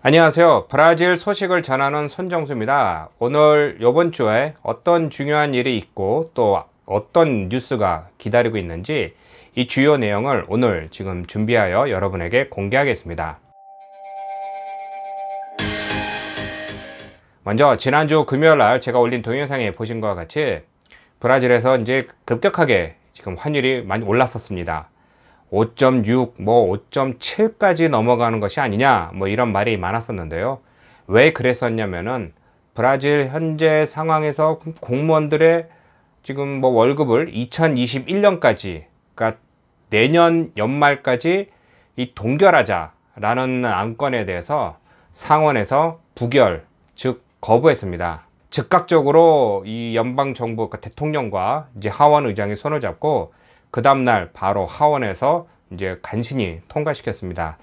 안녕하세요. 브라질 소식을 전하는 손정수입니다. 오늘 이번 주에 어떤 중요한 일이 있고 또 어떤 뉴스가 기다리고 있는지 이 주요 내용을 오늘 지금 준비하여 여러분에게 공개하겠습니다. 먼저 지난주 금요일 날 제가 올린 동영상에 보신 것과 같이 브라질에서 이제 급격하게 지금 환율이 많이 올랐었습니다. 5.6, 5.7까지 넘어가는 것이 아니냐, 이런 말이 많았었는데요. 왜 그랬었냐면은 브라질 현재 상황에서 공무원들의 지금 월급을 2021년까지, 그러니까 내년 연말까지 이 동결하자라는 안건에 대해서 상원에서 부결, 즉 거부했습니다. 즉각적으로 이 연방 정부, 그러니까 대통령과 이제 하원 의장이 손을 잡고 그 다음날 바로 하원에서 이제 간신히 통과시켰습니다.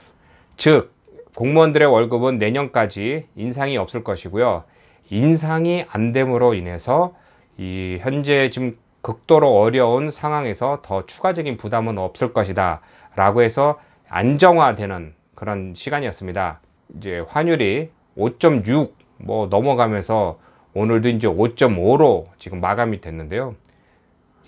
즉 공무원들의 월급은 내년까지 인상이 없을 것이고요. 인상이 안 됨으로 인해서 이 현재 지금 극도로 어려운 상황에서 더 추가적인 부담은 없을 것이다 라고 해서 안정화되는 그런 시간이었습니다. 이제 환율이 5.6 넘어가면서 오늘도 이제 5.5로 지금 마감이 됐는데요.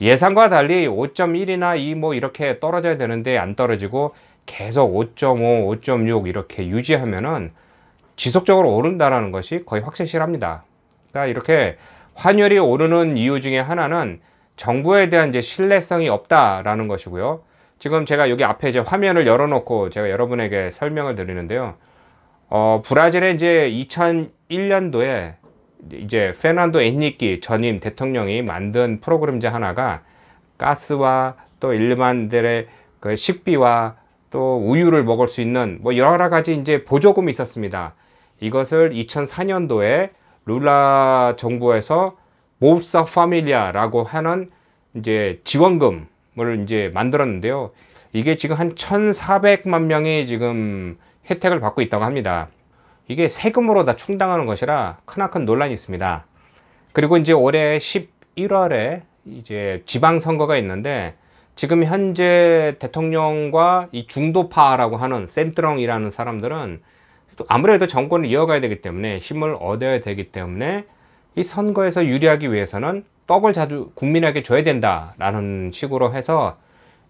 예상과 달리 5.1이나 2 이렇게 떨어져야 되는데 안 떨어지고 계속 5.5, 5.6 이렇게 유지하면은 지속적으로 오른다라는 것이 거의 확실합니다. 그러니까 이렇게 환율이 오르는 이유 중에 하나는 정부에 대한 이제 신뢰성이 없다라는 것이고요. 지금 제가 여기 앞에 이제 화면을 열어놓고 제가 여러분에게 설명을 드리는데요. 브라질의 이제 2001년도에 이제 페르난도 엔리키 전임 대통령이 만든 프로그램 중 하나가 가스와 또 일반들의 그 식비와 또 우유를 먹을 수 있는 여러 가지 이제 보조금이 있었습니다. 이것을 2004년도에 룰라 정부에서 볼사 파밀리아라고 하는 이제 지원금을 이제 만들었는데요. 이게 지금 한 1,400만 명이 지금 혜택을 받고 있다고 합니다. 이게 세금으로 다 충당하는 것이라 크나큰 논란이 있습니다. 그리고 이제 올해 11월에 이제 지방선거가 있는데 지금 현재 대통령과 이 중도파라고 하는 센트렁이라는 사람들은 아무래도 정권을 이어가야 되기 때문에 힘을 얻어야 되기 때문에 이 선거에서 유리하기 위해서는 떡을 자주 국민에게 줘야 된다라는 식으로 해서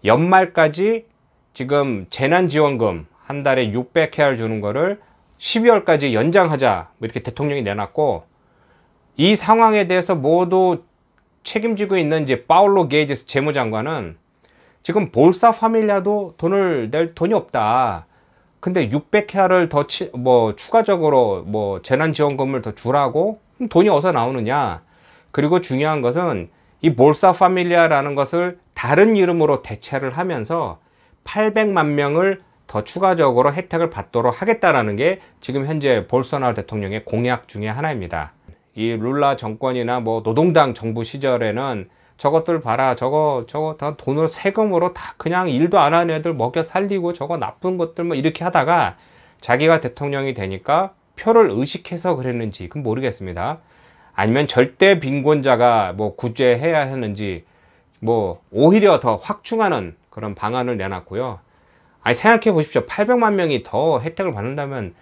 연말까지 지금 재난지원금 한 달에 600케알 주는 거를 12월까지 연장하자 이렇게 대통령이 내놨고, 이 상황에 대해서 모두 책임지고 있는 이제 파울로 게이제스 재무장관은 지금 볼사 파밀리아도 돈을 낼 돈이 없다. 근데 600케알을 더 추가적으로 재난지원금을 더 주라고? 그럼 돈이 어디서 나오느냐? 그리고 중요한 것은 이 볼사 파밀리아라는 것을 다른 이름으로 대체를 하면서 800만 명을 더 추가적으로 혜택을 받도록 하겠다라는 게 지금 현재 볼소나로 대통령의 공약 중에 하나입니다. 이 룰라 정권이나 노동당 정부 시절에는 저것들 봐라, 저거 다 돈으로 세금으로 다 그냥 일도 안 하는 애들 먹여 살리고 저거 나쁜 것들 이렇게 하다가 자기가 대통령이 되니까 표를 의식해서 그랬는지 그건 모르겠습니다. 아니면 절대 빈곤자가 구제해야 하는지 오히려 더 확충하는 그런 방안을 내놨고요. 아니 생각해 보십시오. 800만 명이 더 혜택을 받는다면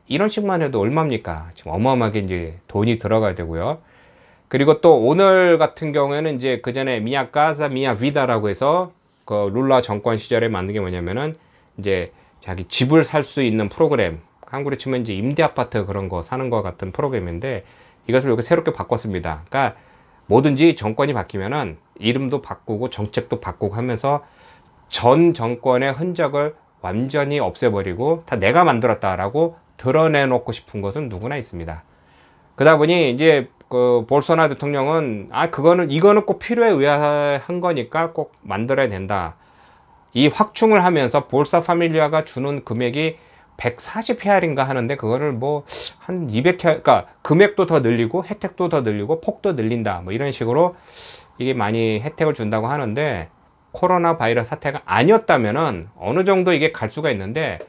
이런 식만 해도 얼마입니까? 지금 어마어마하게 이제 돈이 들어가야 되고요. 그리고 또 오늘 같은 경우에는 이제 그 전에 미야 카사 미야 비다라고 해서 그 룰라 정권 시절에 만든 게 뭐냐면은 이제 자기 집을 살 수 있는 프로그램, 한국으로 치면 이제 임대 아파트 그런 거 사는 거 같은 프로그램인데 이것을 이렇게 새롭게 바꿨습니다. 그러니까 뭐든지 정권이 바뀌면은 이름도 바꾸고 정책도 바꾸고 하면서 전 정권의 흔적을 완전히 없애버리고 다 내가 만들었다라고 드러내놓고 싶은 것은 누구나 있습니다. 그러다 보니 이제 그 볼소나로 대통령은 이거는 꼭 필요에 의한 거니까 꼭 만들어야 된다. 이 확충을 하면서 볼사 파밀리아가 주는 금액이 140헤알인가 하는데 그거를 한 200헤알, 그러니까 금액도 더 늘리고 혜택도 더 늘리고 폭도 늘린다. 이런 식으로 이게 많이 혜택을 준다고 하는데, 코로나 바이러스 사태가 아니었다면은 어느 정도 이게 갈 수가 있는데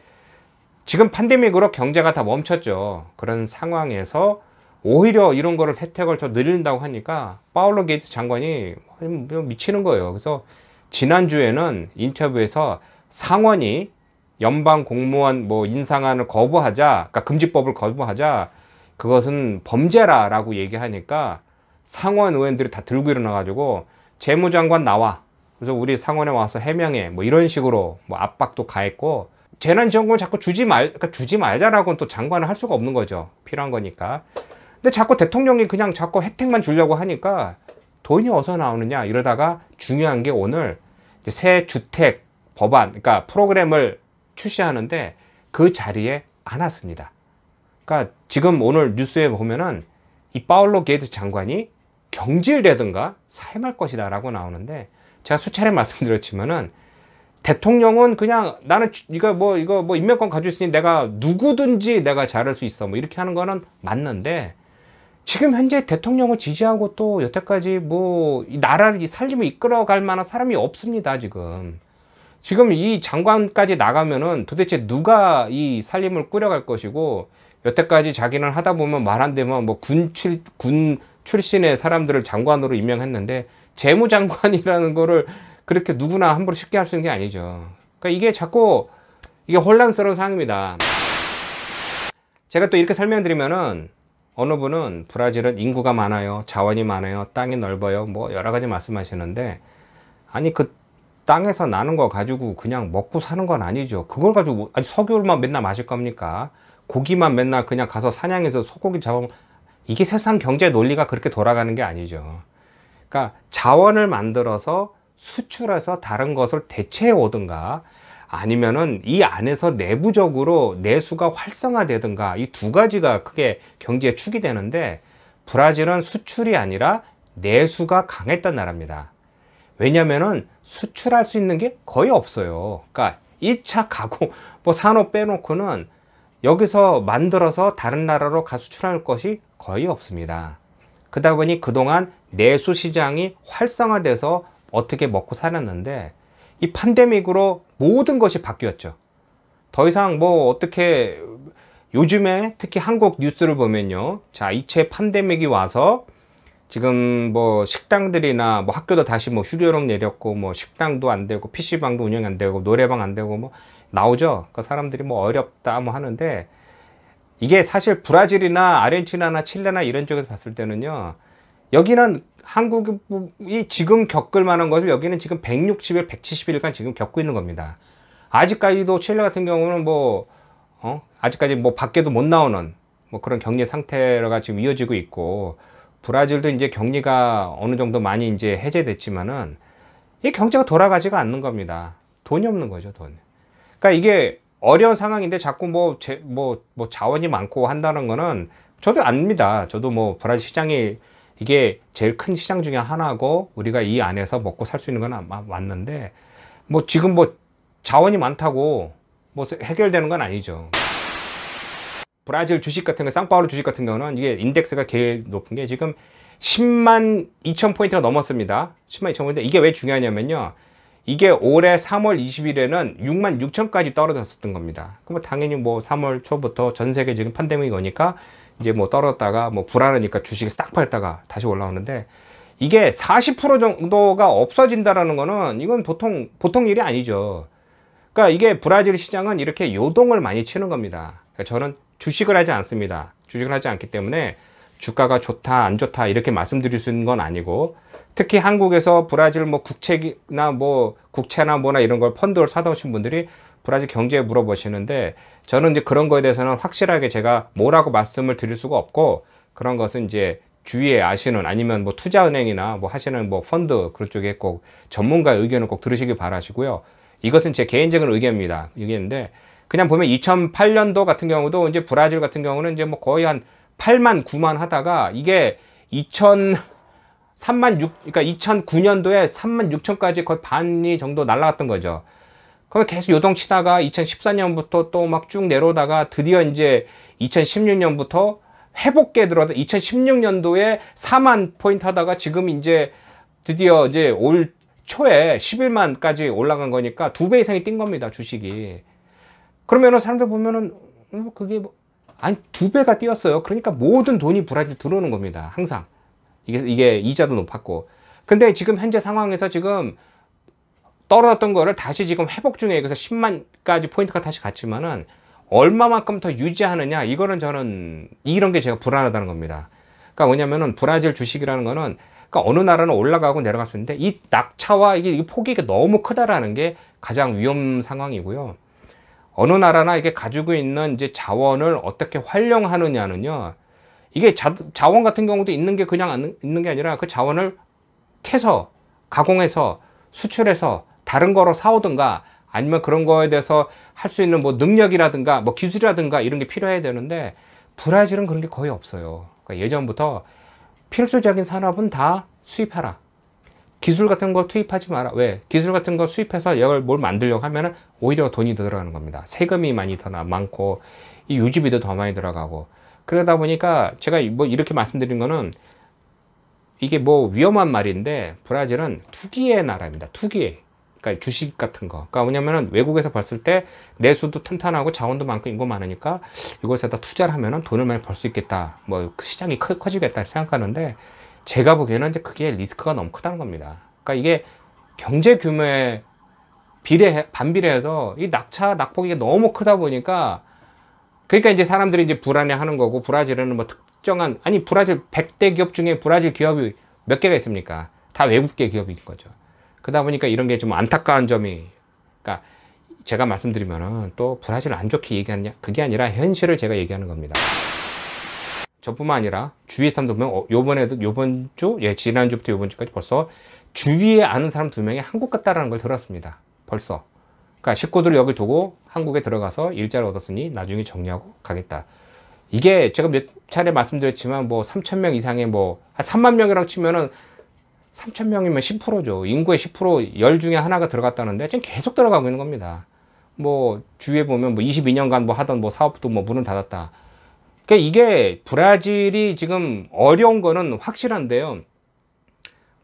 지금 팬데믹으로 경제가 다 멈췄죠. 그런 상황에서 오히려 이런 거를 혜택을 더 늘린다고 하니까 파울로 게이츠 장관이 미치는 거예요. 그래서 지난주에는 인터뷰에서 상원이 연방 공무원 뭐 인상안을 거부하자, 그러니까 금지법을 거부하자, 그것은 범죄라라고 얘기하니까 상원 의원들이 다 들고 일어나가지고 재무장관 나와. 그래서 우리 상원에 와서 해명해. 뭐 이런 식으로 뭐 압박도 가했고, 재난지원금을 자꾸 그러니까 주지 말자라고는 또 장관은 할 수가 없는 거죠. 필요한 거니까. 근데 자꾸 대통령이 그냥 자꾸 혜택만 주려고 하니까 돈이 어디서 나오느냐 이러다가 중요한 게 오늘 이제 새 주택 법안, 그러니까 프로그램을 출시하는데 그 자리에 안 왔습니다. 그러니까 지금 오늘 뉴스에 보면은 이 파울로 게이츠 장관이 경질되든가 사임할 것이다 라고 나오는데, 제가 수차례 말씀드렸지만은 대통령은 그냥 나는 이거 뭐 인명권 가지고 있으니 내가 누구든지 내가 잘할 수 있어 뭐 이렇게 하는 거는 맞는데, 지금 현재 대통령을 지지하고 또 여태까지 뭐 이 나라를 이 살림을 이끌어갈 만한 사람이 없습니다. 지금 이 장관까지 나가면은 도대체 누가 이 살림을 꾸려갈 것이고, 여태까지 자기는 하다 보면 말 안 되면 뭐 군 출신의 사람들을 장관으로 임명했는데, 재무장관이라는 거를 그렇게 누구나 함부로 쉽게 할 수 있는 게 아니죠. 그러니까 이게 자꾸 이게 혼란스러운 상황입니다. 제가 또 이렇게 설명드리면은 어느 분은 브라질은 인구가 많아요, 자원이 많아요, 땅이 넓어요, 뭐 여러 가지 말씀하시는데, 아니 그 땅에서 나는 거 가지고 그냥 먹고 사는 건 아니죠. 그걸 가지고 아니 석유만 맨날 마실 겁니까? 고기만 맨날 그냥 가서 사냥해서 소고기 잡으면, 이게 세상 경제 논리가 그렇게 돌아가는 게 아니죠. 그러니까 자원을 만들어서 수출해서 다른 것을 대체해 오든가, 아니면은 이 안에서 내부적으로 내수가 활성화되든가, 이 두 가지가 크게 경제의 축이 되는데, 브라질은 수출이 아니라 내수가 강했던 나라입니다. 왜냐면은 수출할 수 있는 게 거의 없어요. 그러니까 1차 가공 뭐 산업 빼놓고는 여기서 만들어서 다른 나라로 가수출할 것이 거의 없습니다. 그러다 보니 그동안 내수 시장이 활성화돼서 어떻게 먹고 살았는데, 이 팬데믹으로 모든 것이 바뀌었죠. 더 이상 뭐 어떻게, 요즘에 특히 한국 뉴스를 보면요, 자 이체 팬데믹이 와서 지금 뭐 식당들이나 뭐 학교도 다시 뭐 휴교령 내렸고, 뭐 식당도 안 되고 PC방도 운영 안 되고 노래방 안 되고 뭐 나오죠. 그 사람들이 뭐 어렵다 뭐 하는데, 이게 사실 브라질이나 아르헨티나나 칠레나 이런 쪽에서 봤을 때는요, 여기는 한국이 지금 겪을 만한 것을 여기는 지금 160일, 170일간 지금 겪고 있는 겁니다. 아직까지도 칠레 같은 경우는 아직까지 뭐 밖에도 못 나오는 뭐 그런 격리 상태가 지금 이어지고 있고, 브라질도 이제 격리가 어느 정도 많이 이제 해제됐지만은 이 경제가 돌아가지가 않는 겁니다. 돈이 없는 거죠, 돈. 그러니까 이게 어려운 상황인데 자꾸 뭐 자원이 많고 한다는 거는 저도 압니다. 저도 뭐 브라질 시장이 이게 제일 큰 시장 중에 하나고, 우리가 이 안에서 먹고 살 수 있는 건 맞는데, 뭐 지금 뭐 자원이 많다고 뭐 해결되는 건 아니죠. 브라질 주식 같은 거, 상파울루 주식 같은 경우는 이게 인덱스가 제일 높은 게 지금 10만 2천 포인트가 넘었습니다. 10만 2천 포인트. 이게 왜 중요하냐면요, 이게 올해 3월 20일에는 6만 6천까지 떨어졌었던 겁니다. 그럼 당연히 뭐 3월 초부터 전 세계 지금 팬데믹이 오니까 이제 뭐 떨어졌다가 뭐 불안하니까 주식이 싹 팔다가 다시 올라오는데, 이게 40% 정도가 없어진다라는 거는 이건 보통 일이 아니죠. 그러니까 이게 브라질 시장은 이렇게 요동을 많이 치는 겁니다. 그러니까 저는 주식을 하지 않습니다. 주식을 하지 않기 때문에 주가가 좋다 안 좋다 이렇게 말씀드릴 수 있는 건 아니고, 특히 한국에서 브라질 뭐 국채나 뭐나 이런 걸 펀드를 사다 오신 분들이 브라질 경제에 물어보시는데, 저는 이제 그런 거에 대해서는 확실하게 제가 뭐라고 말씀을 드릴 수가 없고, 그런 것은 이제 주위에 아시는, 아니면 뭐 투자은행이나 뭐 하시는 뭐 펀드 그런 쪽에 꼭 전문가의 의견을 꼭 들으시기 바라시고요. 이것은 제 개인적인 의견인데, 그냥 보면 2008년도 같은 경우도 이제 브라질 같은 경우는 이제 뭐 거의 한 8만 9만 하다가, 이게 그러니까 2009년도에 3만 6천까지 거의 반이 정도 날아갔던 거죠. 그럼 계속 요동치다가 2014년부터 또 막 쭉 내려오다가 드디어 이제 2016년부터 회복기에 들어서 2016년도에 4만 포인트 하다가 지금 이제 드디어 이제 올 초에 11만까지 올라간 거니까 2배 이상이 뛴 겁니다, 주식이. 그러면은 사람들 보면은 그게 아니 2배가 뛰었어요. 그러니까 모든 돈이 브라질 들어오는 겁니다, 항상. 이게 이자도 높았고. 근데 지금 현재 상황에서 지금 떨어졌던 거를 다시 지금 회복 중에, 그래서 10만까지 포인트가 다시 갔지만은 얼마만큼 더 유지하느냐, 이거는 저는 이런 게 제가 불안하다는 겁니다. 그러니까 뭐냐면은 브라질 주식이라는 거는, 그러니까 어느 나라는 올라가고 내려갈 수 있는데 이 낙차와 이게 폭이 너무 크다라는 게 가장 위험 상황이고요. 어느 나라나 이게 가지고 있는 이제 자원을 어떻게 활용하느냐는요, 이게 자원 같은 경우도 있는 게 그냥 있는 게 아니라 그 자원을 캐서 가공해서 수출해서 다른 거로 사오든가, 아니면 그런 거에 대해서 할 수 있는 뭐 능력이라든가 뭐 기술이라든가 이런 게 필요해야 되는데, 브라질은 그런 게 거의 없어요. 그러니까 예전부터 필수적인 산업은 다 수입하라, 기술 같은 거 투입하지 마라. 왜? 기술 같은 거 수입해서 이걸 뭘 만들려고 하면은 오히려 돈이 더 들어가는 겁니다. 세금이 많이 더 많고 이 유지비도 더 많이 들어가고. 그러다 보니까 제가 뭐 이렇게 말씀드린 거는, 이게 뭐 위험한 말인데 브라질은 투기의 나라입니다. 투기. 그러니까 주식 같은 거. 그러니까 뭐냐면은 외국에서 봤을 때 내수도 탄탄하고 자원도 많고 인구 많으니까 이것에다 투자를 하면은 돈을 많이 벌 수 있겠다. 뭐 시장이 커지겠다 생각하는데, 제가 보기에는 이제 그게 리스크가 너무 크다는 겁니다. 그러니까 이게 경제 규모에 반비례해서 이 낙폭이 너무 크다 보니까, 그러니까 이제 사람들이 이제 불안해 하는 거고, 브라질은 뭐 특정한, 아니 브라질 100대 기업 중에 브라질 기업이 몇 개가 있습니까? 다 외국계 기업인 거죠. 그러다 보니까 이런 게 좀 안타까운 점이, 그러니까 제가 말씀드리면은 또 브라질을 안 좋게 얘기하냐, 그게 아니라 현실을 제가 얘기하는 겁니다. 저뿐만 아니라 주위에 사람들 보면 요번 주, 지난주부터 요번 주까지 벌써 주위에 아는 사람 2명이 한국 갔다라는 걸 들었습니다. 벌써. 그러니까 식구들을 여기 두고 한국에 들어가서 일자리 얻었으니 나중에 정리하고 가겠다. 이게 제가 몇 차례 말씀드렸지만 뭐 3,000명 이상의 뭐 3만 명이라고 치면은 3,000명이면 10%죠. 인구의 10%, 10 중에 하나가 들어갔다는데 지금 계속 들어가고 있는 겁니다. 뭐 주위에 보면 뭐 22년간 뭐 하던 뭐 사업도 뭐 문을 닫았다. 그러니까 이게 브라질이 지금 어려운 거는 확실한데요.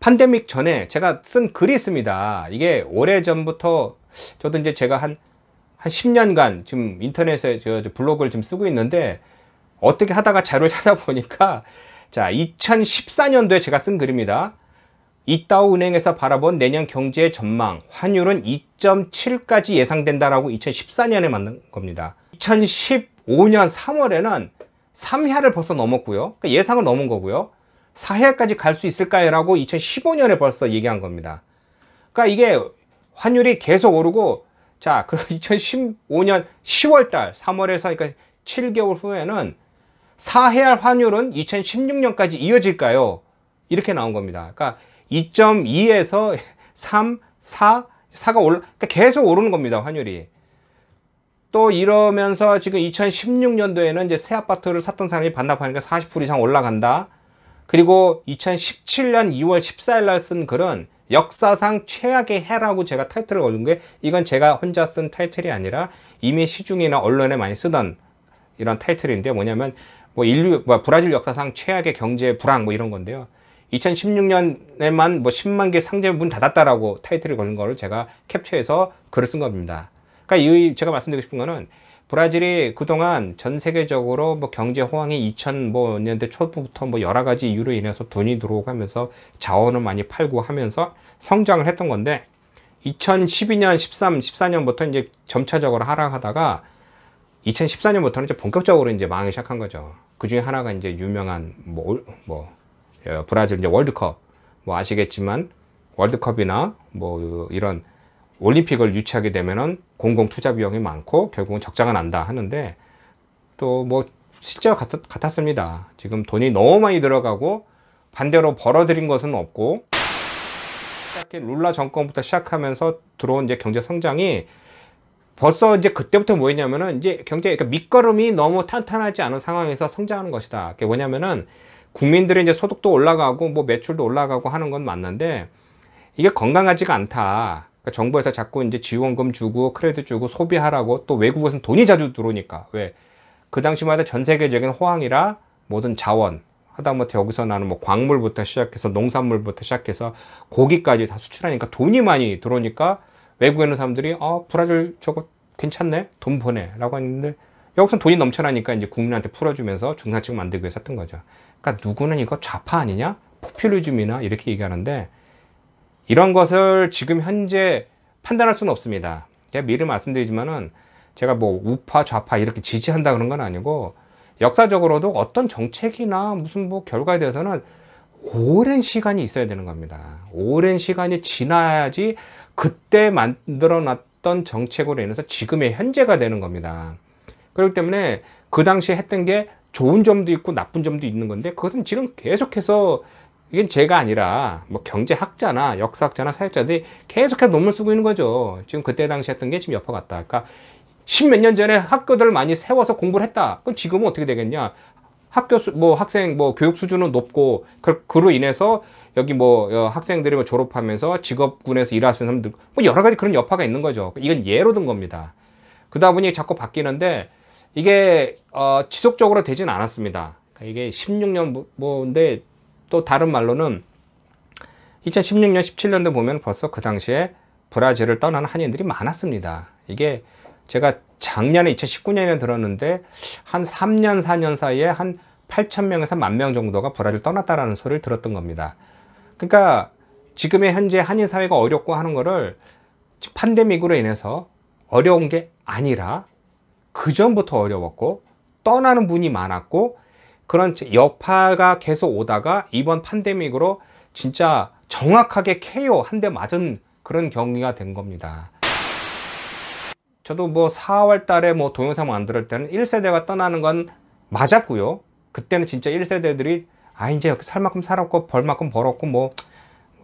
팬데믹 전에 제가 쓴 글이 있습니다. 이게 오래전부터 저도 이제 제가 한 10년간 지금 인터넷에 저 블로그를 지금 쓰고 있는데, 어떻게 하다가 자료를 찾아보니까, 자, 2014년도에 제가 쓴 글입니다. 이따오 은행에서 바라본 내년 경제 전망, 환율은 2.7까지 예상된다라고 2014년에 만든 겁니다. 2015년 3월에는 3하를 벌써 넘었고요. 그러니까 예상을 넘은 거고요. 4하까지 갈 수 있을까요? 라고 2015년에 벌써 얘기한 겁니다. 그러니까 이게 환율이 계속 오르고, 자, 그 2015년 10월달 3월에서 그러니까 7개월 후에는 4할 환율은 2016년까지 이어질까요? 이렇게 나온 겁니다. 그러니까 2.2에서 3, 4가 그러니까 계속 오르는 겁니다, 환율이. 또 이러면서 지금 2016년도에는 이제 새 아파트를 샀던 사람이 반납하니까 40% 이상 올라간다. 그리고 2017년 2월 14일 날 쓴 글은 역사상 최악의 해라고 제가 타이틀을 걸은 게, 이건 제가 혼자 쓴 타이틀이 아니라 이미 시중이나 언론에 많이 쓰던 이런 타이틀인데, 뭐냐면 뭐 브라질 역사상 최악의 경제 불황 뭐 이런 건데요. 2016년에만 뭐 10만 개 상점이 문 닫았다라고 타이틀을 걸은 거를 제가 캡처해서 글을 쓴 겁니다. 그러니까 제가 말씀드리고 싶은 거는, 브라질이 그동안 전 세계적으로 뭐 경제 호황이 2000년대 초부터 뭐 여러 가지 이유로 인해서 돈이 들어오고 하면서 자원을 많이 팔고 하면서 성장을 했던 건데, 2012년, 13, 14년부터 이제 점차적으로 하락하다가 2014년부터는 이제 본격적으로 이제 망하기 시작한 거죠. 그 중에 하나가 이제 유명한 브라질 이제 월드컵, 뭐 아시겠지만 월드컵이나 뭐 이런 올림픽을 유치하게 되면은 공공 투자 비용이 많고 결국은 적자가 난다 하는데, 또 뭐 실제와 같았습니다. 지금 돈이 너무 많이 들어가고 반대로 벌어들인 것은 없고, 룰라 정권부터 시작하면서 들어온 이제 경제 성장이 벌써 이제 그때부터 뭐였냐면은, 이제 그러니까 밑거름이 너무 탄탄하지 않은 상황에서 성장하는 것이다. 그게 뭐냐면은, 국민들의 이제 소득도 올라가고 뭐 매출도 올라가고 하는 건 맞는데, 이게 건강하지가 않다. 그러니까 정부에서 자꾸 이제 지원금 주고 크레딧 주고 소비하라고, 또 외국에서는 돈이 자주 들어오니까, 왜? 그 당시만 해도 전 세계적인 호황이라 모든 자원, 하다못해 여기서 나는 뭐 광물부터 시작해서 농산물부터 시작해서 고기까지 다 수출하니까 돈이 많이 들어오니까 외국에 있는 사람들이 브라질 저거 괜찮네, 돈 보내 라고 했는데, 여기서 돈이 넘쳐나니까 이제 국민한테 풀어주면서 중산층 만들기 위해서 했던 거죠. 그러니까 누구는 이거 좌파 아니냐, 포퓰리즘이나 이렇게 얘기하는데, 이런 것을 지금 현재 판단할 수는 없습니다. 제가 미리 말씀드리지만은 제가 뭐 우파 좌파 이렇게 지지한다 그런 건 아니고, 역사적으로도 어떤 정책이나 무슨 뭐 결과에 대해서는 오랜 시간이 있어야 되는 겁니다. 오랜 시간이 지나야지 그때 만들어 놨던 정책으로 인해서 지금의 현재가 되는 겁니다. 그렇기 때문에 그 당시에 했던 게 좋은 점도 있고 나쁜 점도 있는 건데, 그것은 지금 계속해서, 이건 제가 아니라 뭐 경제학자나 역사학자나 사회자들이 계속해서 논문을 쓰고 있는 거죠. 지금 그때 당시 했던 게 지금 여파 같다. 그러니까 십몇 년 전에 학교들을 많이 세워서 공부를 했다. 그럼 지금은 어떻게 되겠냐? 학생 교육 수준은 높고, 그로 인해서 여기 학생들이 졸업하면서 직업군에서 일할 수 있는 사람들, 여러 가지 그런 여파가 있는 거죠. 이건 예로 든 겁니다. 그러다 보니 자꾸 바뀌는데, 이게 지속적으로 되진 않았습니다. 그러니까 이게 16년 인데, 또 다른 말로는 2016년 17년도 보면 벌써 그 당시에 브라질을 떠나는 한인들이 많았습니다. 이게 제가 작년에 2019년에 들었는데, 한 3년 4년 사이에 한 8,000명에서 10,000명 정도가 브라질 떠났다라는 소리를 들었던 겁니다. 그러니까 지금의 현재 한인 사회가 어렵고 하는 거를 팬데믹으로 인해서 어려운 게 아니라, 그 전부터 어려웠고 떠나는 분이 많았고, 그런 여파가 계속 오다가 이번 팬데믹으로 진짜 정확하게 KO 한 대 맞은 그런 경기가 된 겁니다. 저도 4월 달에 동영상 만들 때는 1세대가 떠나는 건 맞았고요. 그때는 진짜 1세대들이 이제 여기 살 만큼 살았고 벌 만큼 벌었고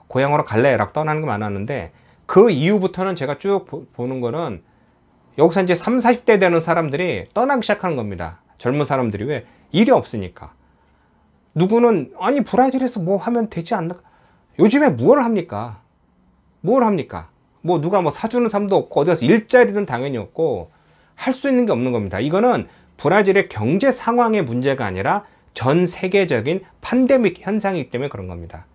고향으로 갈래 라고 떠나는 게 많았는데, 그 이후부터는 제가 쭉 보는 거는 여기서 이제 30, 40대 되는 사람들이 떠나기 시작하는 겁니다. 젊은 사람들이. 왜? 일이 없으니까. 누구는 브라질에서 뭐 하면 되지 않나? 요즘에 뭘 합니까? 뭘 합니까? 누가 사주는 사람도 없고, 어디 가서 일자리는 당연히 없고, 할 수 있는 게 없는 겁니다. 이거는 브라질의 경제 상황의 문제가 아니라 전 세계적인 팬데믹 현상이기 때문에 그런 겁니다.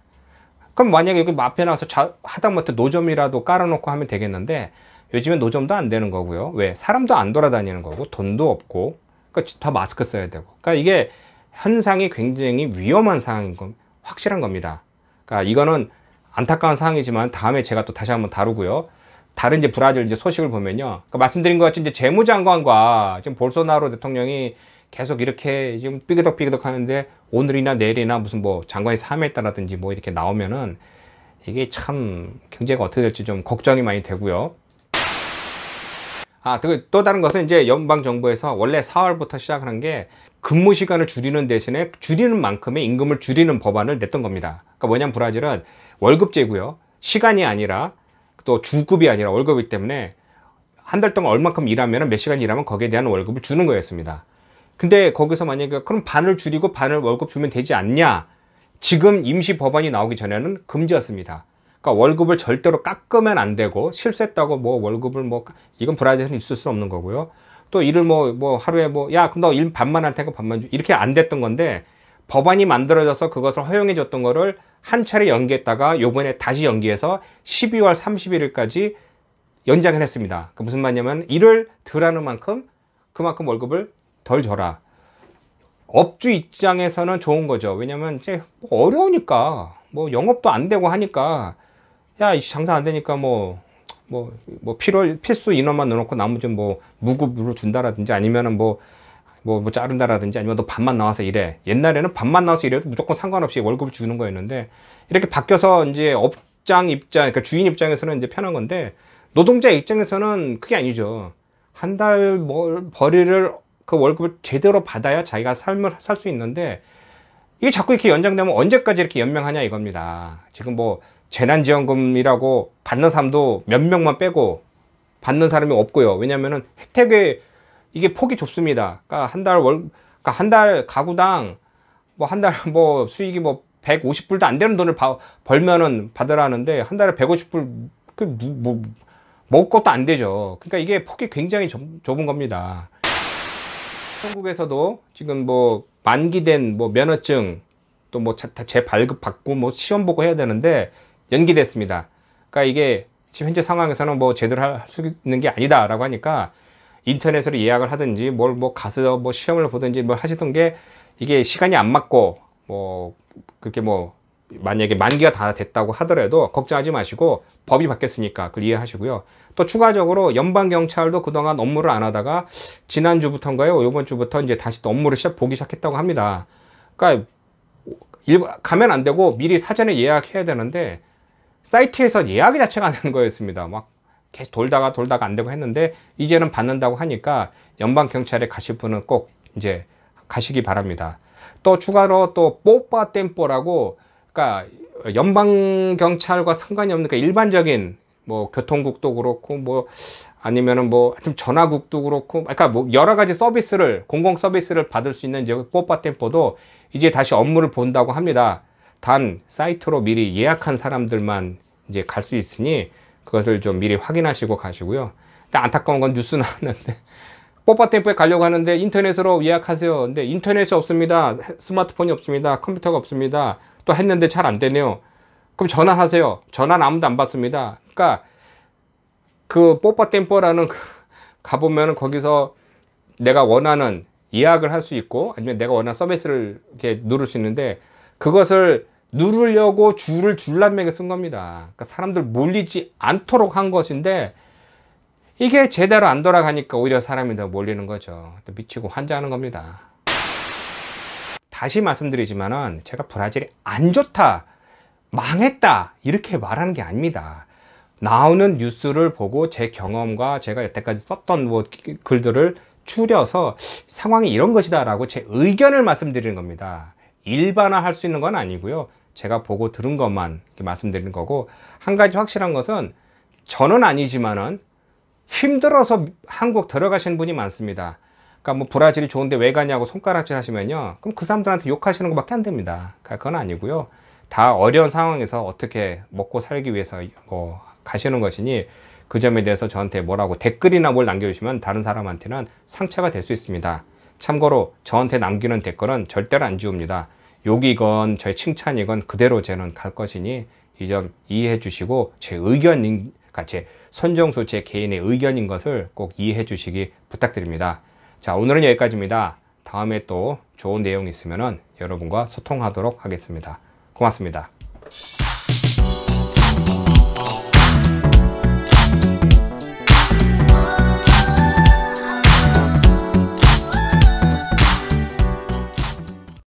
그럼 만약에 여기 앞에 나와서 하다못해 노점이라도 깔아놓고 하면 되겠는데, 요즘엔 노점도 안 되는 거고요. 왜? 사람도 안 돌아다니는 거고, 돈도 없고, 그러니까 다 마스크 써야 되고. 그러니까 이게 현상이 굉장히 위험한 상황인 건 확실한 겁니다. 그러니까 이거는 안타까운 상황이지만 다음에 제가 또 다시 한번 다루고요. 다른 브라질 소식을 보면요. 그러니까 말씀드린 것 같이 재무장관과 지금 볼소나로 대통령이 계속 이렇게 지금 삐그덕삐그덕 하는데, 오늘이나 내일이나 무슨 장관이 사임했다라든지 이렇게 나오면은 이게 참 경제가 어떻게 될지 좀 걱정이 많이 되고요. 또 다른 것은 연방정부에서 원래 4월부터 시작하는 게 근무 시간을 줄이는 대신에 줄이는 만큼의 임금을 줄이는 법안을 냈던 겁니다. 그러니까 뭐냐면 브라질은 월급제고요. 시간이 아니라 또 주급이 아니라 월급이기 때문에 한 달 동안 얼마큼 일하면 몇 시간 일하면 거기에 대한 월급을 주는 거였습니다. 근데 거기서 만약에 그럼 반을 줄이고 반을 월급 주면 되지 않냐? 지금 임시 법안이 나오기 전에는 금지였습니다. 그러니까 월급을 절대로 깎으면 안 되고, 실수했다고 월급을 이건 브라질에서는 있을 수 없는 거고요. 또 일을 하루에 야, 그럼 너 일 반만 할 테니까 반만 줘. 이렇게 안 됐던 건데, 법안이 만들어져서 그것을 허용해 줬던 거를 한 차례 연기했다가 요번에 다시 연기해서 12월 31일까지 연장을 했습니다. 그 무슨 말이냐면, 일을 덜 하는 만큼 그만큼 월급을 덜 줘라. 업주 입장에서는 좋은 거죠. 왜냐면 이제 어려우니까, 영업도 안 되고 하니까, 야, 장사 안 되니까 필수 인원만 넣어놓고 나머지 무급으로 준다라든지, 아니면은 자른다라든지, 아니면 너 반만 나와서 일해. 옛날에는 반만 나와서 일해도 무조건 상관없이 월급을 주는 거였는데, 이렇게 바뀌어서 이제 업장 입장, 그러니까 주인 입장에서는 이제 편한 건데, 노동자 입장에서는 그게 아니죠. 한 달 벌이를 그 월급을 제대로 받아야 자기가 삶을 살 수 있는데, 이게 자꾸 이렇게 연장되면 언제까지 이렇게 연명하냐 이겁니다. 지금 재난지원금이라고 받는 사람도 몇 명만 빼고 받는 사람이 없고요. 왜냐면은 혜택이 이게 폭이 좁습니다. 그러니까 한 달 가구당 한 달 수익이 150불도 안 되는 돈을 벌면은 받으라는데, 한 달에 150불 먹을 것도 안 되죠. 그러니까 이게 폭이 굉장히 좁은 겁니다. 한국에서도 지금 만기된 면허증 또 재발급 받고 시험 보고 해야 되는데 연기됐습니다. 그러니까 이게 지금 현재 상황에서는 제대로 할 수 있는 게 아니다라고 하니까, 인터넷으로 예약을 하든지 가서 시험을 보든지 하시던 게, 이게 시간이 안 맞고 그렇게 만약에 만기가 다 됐다고 하더라도 걱정하지 마시고 법이 바뀌었으니까 그걸 이해하시고요. 또 추가적으로 연방경찰도 그동안 업무를 안 하다가 지난주부터인가요? 이번 주부터 이제 다시 또 업무를 보기 시작했다고 합니다. 그러니까 가면 안 되고 미리 사전에 예약해야 되는데 사이트에서 예약이 자체가 안 되는 거였습니다. 막 계속 돌다가 안 되고 했는데 이제는 받는다고 하니까 연방경찰에 가실 분은 꼭 이제 가시기 바랍니다. 또 추가로 또 뽀빠템뽀라고 그러니까 연방경찰과 상관이 없는 그러니까 일반적인 뭐 교통국도 그렇고 뭐 아니면은 뭐 하여튼 전화국도 그렇고 그러니까 뭐 여러 가지 서비스를 공공 서비스를 받을 수 있는 이제 뽀빠템뽀도 이제 다시 업무를 본다고 합니다. 단 사이트로 미리 예약한 사람들만 이제 갈 수 있으니 그것을 좀 미리 확인하시고 가시고요. 근데 안타까운 건 뉴스 나왔는데 뽀빠템포에 가려고 하는데 인터넷으로 예약하세요. 근데 인터넷이 없습니다. 스마트폰이 없습니다. 컴퓨터가 없습니다. 또 했는데 잘 안 되네요. 그럼 전화하세요. 전화는 아무도 안 받습니다. 그러니까 그 뽀빠템포라는 가보면 거기서 내가 원하는 예약을 할 수 있고 아니면 내가 원하는 서비스를 이렇게 누를 수 있는데 그것을 누르려고 줄을 줄라매게 쓴 겁니다. 그러니까 사람들 몰리지 않도록 한 것인데 이게 제대로 안 돌아가니까 오히려 사람이 더 몰리는 거죠. 또 미치고 환장하는 겁니다. 다시 말씀드리지만은 제가 브라질이 안 좋다, 망했다 이렇게 말하는 게 아닙니다. 나오는 뉴스를 보고 제 경험과 제가 여태까지 썼던 뭐 글들을 추려서 상황이 이런 것이다 라고 제 의견을 말씀드리는 겁니다. 일반화할 수 있는 건 아니고요. 제가 보고 들은 것만 말씀드리는 거고, 한 가지 확실한 것은 저는 아니지만은 힘들어서 한국 들어가시는 분이 많습니다. 그러니까 뭐 브라질이 좋은데 왜 가냐고 손가락질 하시면요, 그럼 그 사람들한테 욕하시는 것밖에 안 됩니다. 그러니까 그건 아니고요. 다 어려운 상황에서 어떻게 먹고 살기 위해서 뭐 가시는 것이니 그 점에 대해서 저한테 뭐라고 댓글이나 뭘 남겨주시면 다른 사람한테는 상처가 될 수 있습니다. 참고로 저한테 남기는 댓글은 절대로 안 지웁니다. 욕이건 저의 칭찬이건 그대로 저는 갈 것이니 이 점 이해해 주시고 제 의견인, 그러니까 제 선정수 제 개인의 의견인 것을 꼭 이해해 주시기 부탁드립니다. 자, 오늘은 여기까지입니다. 다음에 또 좋은 내용이 있으면 여러분과 소통하도록 하겠습니다. 고맙습니다.